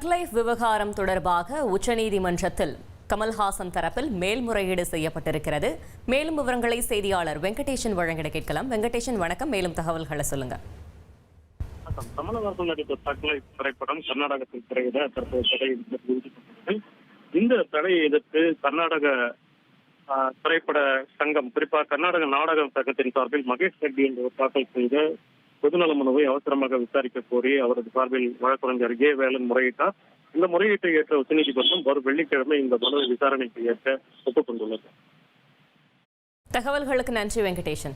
தக் லைஃப் விவகாரம் தொடர்பாக உச்சநீதிமன்றத்தில் கமல்ஹாசன் தரப்பில் மேல்முறையீடு செய்யப்பட்டிருக்கிறது. மேலும் விவரங்களை செய்தியாளர் வெங்கடேஷன் வழங்கிட கேட்கலாம். வெங்கடேஷன் வணக்கம், மேலும் தகவல்களை சொல்லுங்க. கமலஹாசன் நடித்த தக் லைஃப் திரைப்படம் கர்நாடகத்தில் திரையிட தற்போது தடை விதிக்கப்பட்டது. இந்த தடையை எதிர்த்து கர்நாடக திரைப்பட சங்கம், குறிப்பாக கர்நாடக நாடக சங்கத்தின் சார்பில் மகேஷ் ரெட்டி என்பவர் தாக்கல் செய்த பொதுநல மனுவை அவசரமாக விசாரிக்க கோரி அவரது சார்பில் வழக்கறிஞர் ஏ வேலன் முறையிட்டார். இந்த முறையீட்டை ஏற்ற உச்சநீதிமன்றம் வரும் வெள்ளிக்கிழமை இந்த மனுவை விசாரணைக்கு ஏற்க ஒப்புக்கொண்டுள்ளது. தகவல்களுக்கு நன்றி வெங்கடேஷன்.